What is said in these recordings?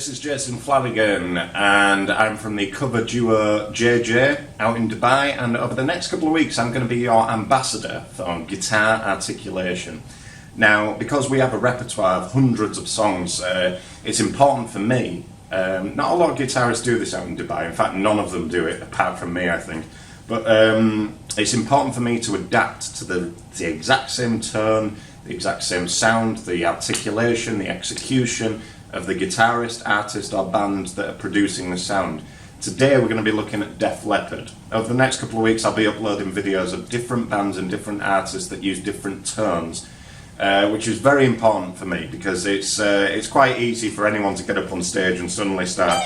this is Jason Flanagan, and I'm from the cover duo JJ out in Dubai, and over the next couple of weeks I'm going to be your ambassador for guitar articulation. Now, because we have a repertoire of hundreds of songs, it's important for me. Not a lot of guitarists do this out in Dubai. In fact, none of them do it, apart from me, I think. But it's important for me to adapt to the exact same tone, the exact same sound, the articulation, the execution of the guitarist, artist or band that are producing the sound. Today we're going to be looking at Def Leppard. Over the next couple of weeks I'll be uploading videos of different bands and different artists that use different tones, which is very important for me because it's quite easy for anyone to get up on stage and suddenly start.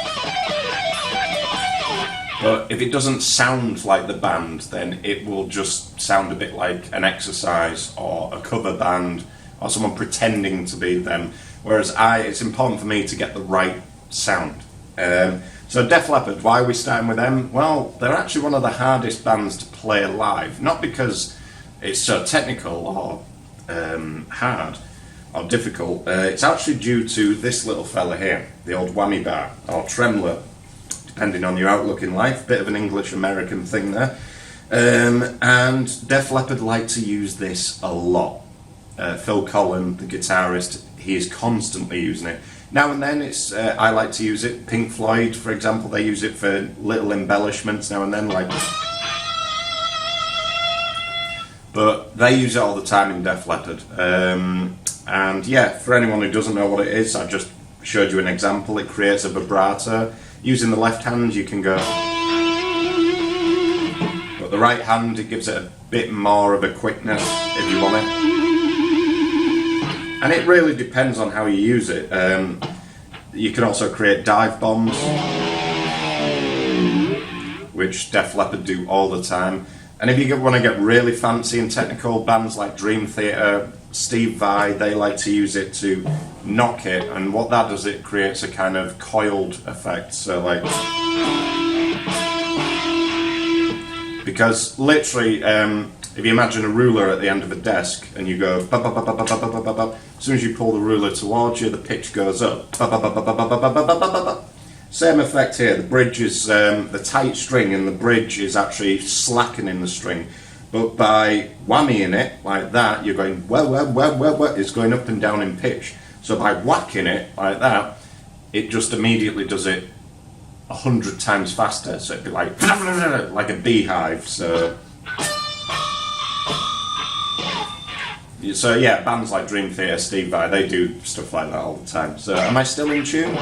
But if it doesn't sound like the band, then it will just sound a bit like an exercise or a cover band or someone pretending to be them. Whereas it's important for me to get the right sound. So Def Leppard, why are we starting with them? Well, they're actually one of the hardest bands to play live. Not because it's so technical or hard or difficult. It's actually due to this little fella here, the old whammy bar or tremolo, depending on your outlook in life. Bit of an English-American thing there. And Def Leppard like to use this a lot. Phil Collen, the guitarist, he is constantly using it. Now and then I like to use it. Pink Floyd, for example, they use it for little embellishments now and then, like. But they use it all the time in Def Leppard. And yeah, for anyone who doesn't know what it is, I just showed you an example. It creates a vibrato. Using the left hand, you can go. But the right hand, it gives it a bit more of a quickness if you want it. And it really depends on how you use it. You can also create dive bombs, which Def Leppard do all the time. And if you want to get really fancy and technical, bands like Dream Theater, Steve Vai, they like to use it to knock it. And what that does, it creates a kind of coiled effect. So like, because literally, if you imagine a ruler at the end of a desk and you go ba ba ba ba ba ba ba ba ba, as soon as you pull the ruler towards you, the pitch goes up. Ba ba ba ba ba ba ba ba ba ba ba. Same effect here. The bridge is the tight string, and the bridge is actually slackening the string. But by whammying it like that, you're going it's going up and down in pitch. So by whacking it like that, it just immediately does it 100 times faster. So it'd be like a beehive. So yeah, bands like Dream Theater, Steve Vai, they do stuff like that all the time. So am I still in tune?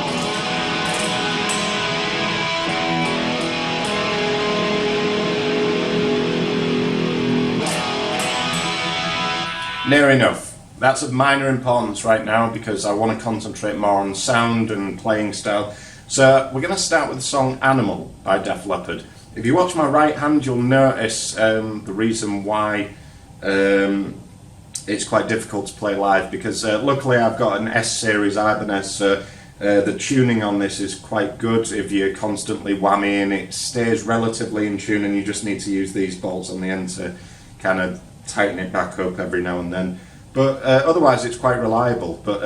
Near enough. That's of minor importance right now because I want to concentrate more on sound and playing style. So we're going to start with the song Animal by Def Leppard. If you watch my right hand, you'll notice the reason why it's quite difficult to play live, because luckily I've got an S-series Ibanez, so the tuning on this is quite good. If you're constantly whammying, it stays relatively in tune, and you just need to use these bolts on the end to kind of tighten it back up every now and then. But otherwise it's quite reliable. But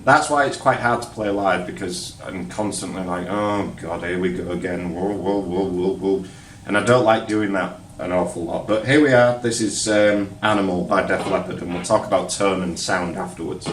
that's why it's quite hard to play live, because I'm constantly like, oh god, here we go again, whoa, whoa, whoa, whoa, whoa. And I don't like doing that an awful lot. But here we are, this is Animal by Def Leppard, and we'll talk about tone and sound afterwards.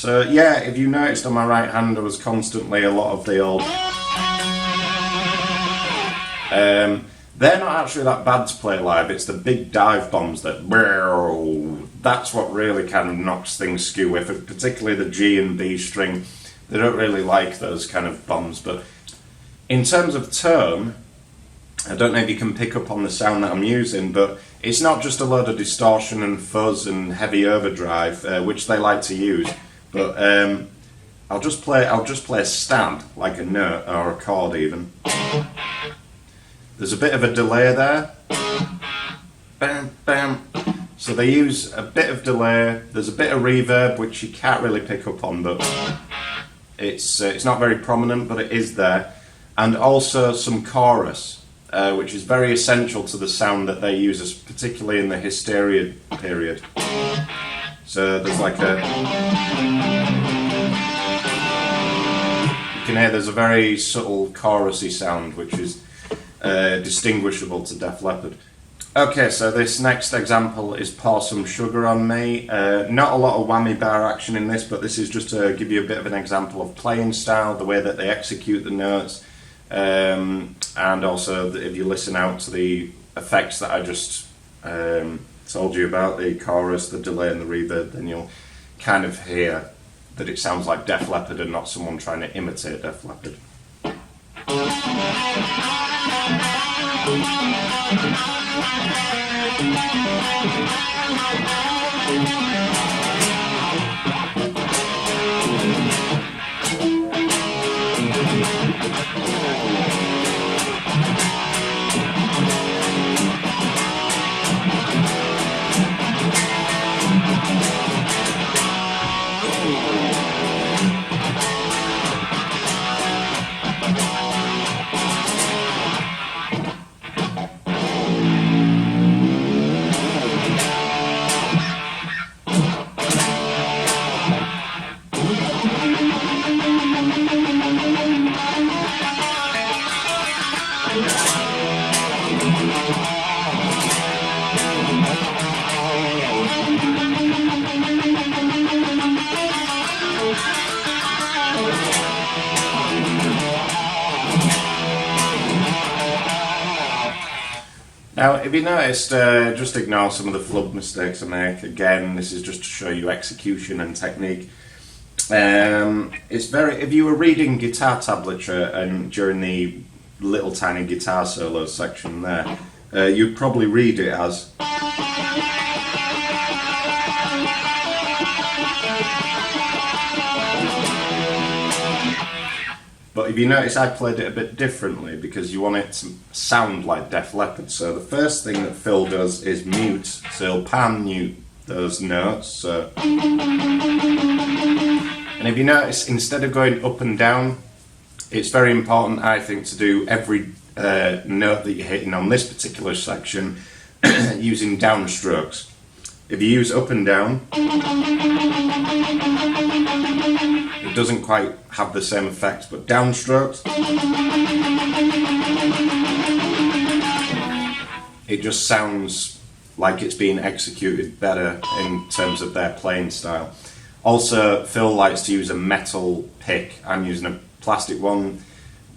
So yeah, if you noticed on my right hand there was constantly a lot of the old... they're not actually that bad to play live, it's the big dive bombs that... That's what really kind of knocks things skew with, particularly the G and B string. They don't really like those kind of bombs, but in terms of tone, I don't know if you can pick up on the sound that I'm using, but it's not just a load of distortion and fuzz and heavy overdrive, which they like to use, but I'll just play a stab, like a note or a chord even. There's a bit of a delay there. Bam, bam. So they use a bit of delay. There's a bit of reverb, which you can't really pick up on, but it's not very prominent, but it is there. And also some chorus, which is very essential to the sound that they use, particularly in the Hysteria period. So there's like a... You can hear there's a very subtle chorusy sound, which is distinguishable to Def Leppard. Okay, so this next example is Pour Some Sugar on Me. Not a lot of whammy bar action in this, but this is just to give you a bit of an example of playing style, the way that they execute the notes, and also if you listen out to the effects that I just told you about, the chorus, the delay and the reverb, then you'll kind of hear that it sounds like Def Leppard and not someone trying to imitate Def Leppard. Now, if you noticed, just ignore some of the flub mistakes I make. Again, this is just to show you execution and technique. It's very. If you were reading guitar tablature and during the little tiny guitar solo section there, you'd probably read it as. But if you notice, I played it a bit differently because you want it to sound like Def Leppard. So the first thing that Phil does is mute, so he'll pan mute those notes. So. And if you notice, instead of going up and down, it's very important, I think, to do every note that you're hitting on this particular section using downstrokes. If you use up and down, it doesn't quite have the same effect, but downstrokes, it just sounds like it's being executed better in terms of their playing style. Also, Phil likes to use a metal pick. I'm using a plastic one.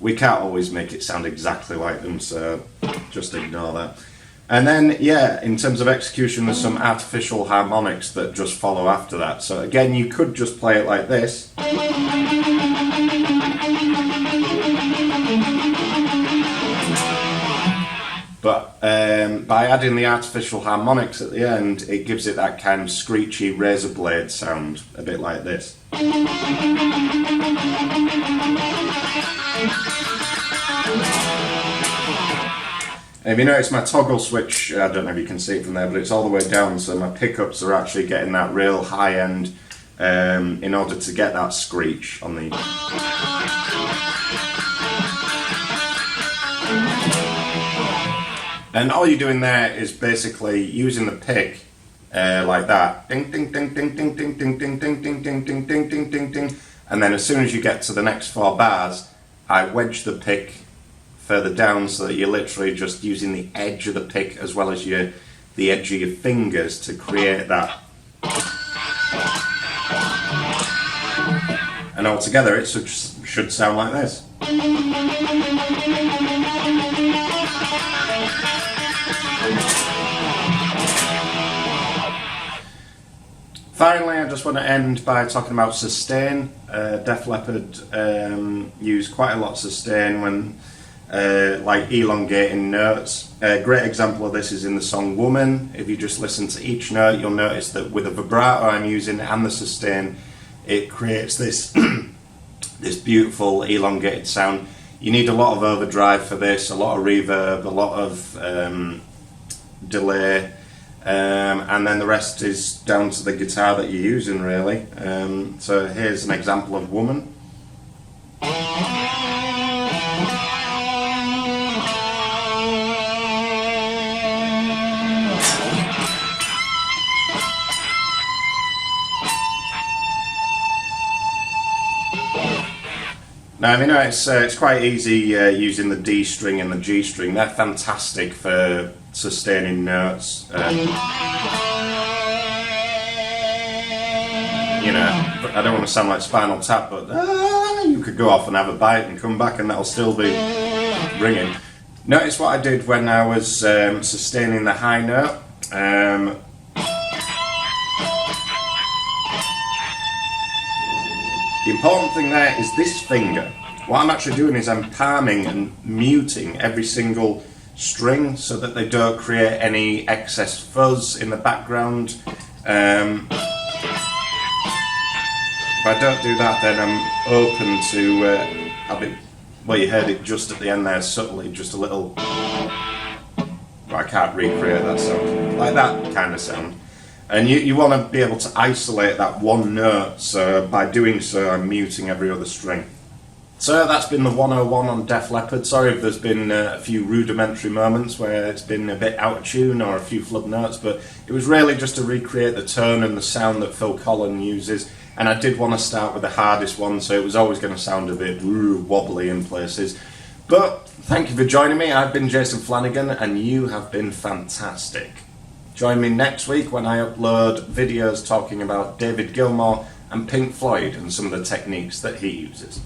We can't always make it sound exactly like them, so just ignore that. And then, yeah, in terms of execution, there's some artificial harmonics that just follow after that. So again, you could just play it like this. But by adding the artificial harmonics at the end, it gives it that kind of screechy razor blade sound, a bit like this. If you notice my toggle switch, I don't know if you can see it from there, but it's all the way down, so my pickups are actually getting that real high end in order to get that screech on the... And all you're doing there is basically using the pick like that, ding ding ding ding ding ding ding ding ding ding ding ding ding ding ding ding, and then as soon as you get to the next 4 bars, I wedge the pick further down so that you're literally just using the edge of the pick as well as the edge of your fingers to create that. and altogether it should sound like this. Finally, I just want to end by talking about sustain. Def Leppard use quite a lot of sustain when like elongating notes. A great example of this is in the song Woman. If you just listen to each note, you'll notice that with the vibrato I'm using and the sustain, it creates this this beautiful elongated sound. You need a lot of overdrive for this, a lot of reverb, a lot of delay, and then the rest is down to the guitar that you're using, really. So here's an example of Woman. Now, I mean, it's quite easy using the D string and the G string. They're fantastic for sustaining notes. You know, I don't want to sound like Spinal Tap, but you could go off and have a bite and come back and that'll still be ringing. Notice what I did when I was sustaining the high note. The important thing there is this finger. What I'm actually doing is I'm palming and muting every single string so that they don't create any excess fuzz in the background. If I don't do that, then I'm open to having, well, you heard it just at the end there, subtly, just a little, well, I can't recreate that sound, like that kind of sound. And you want to be able to isolate that one note, so by doing so I'm muting every other string. So that's been the 101 on Def Leppard. Sorry if there's been a few rudimentary moments where it's been a bit out of tune or a few flub notes, but it was really just to recreate the tone and the sound that Phil Collen uses. And I did want to start with the hardest one, so it was always going to sound a bit wobbly in places. But thank you for joining me. I've been Jason Flanagan and you have been fantastic. Join me next week when I upload videos talking about David Gilmour and Pink Floyd and some of the techniques that he uses.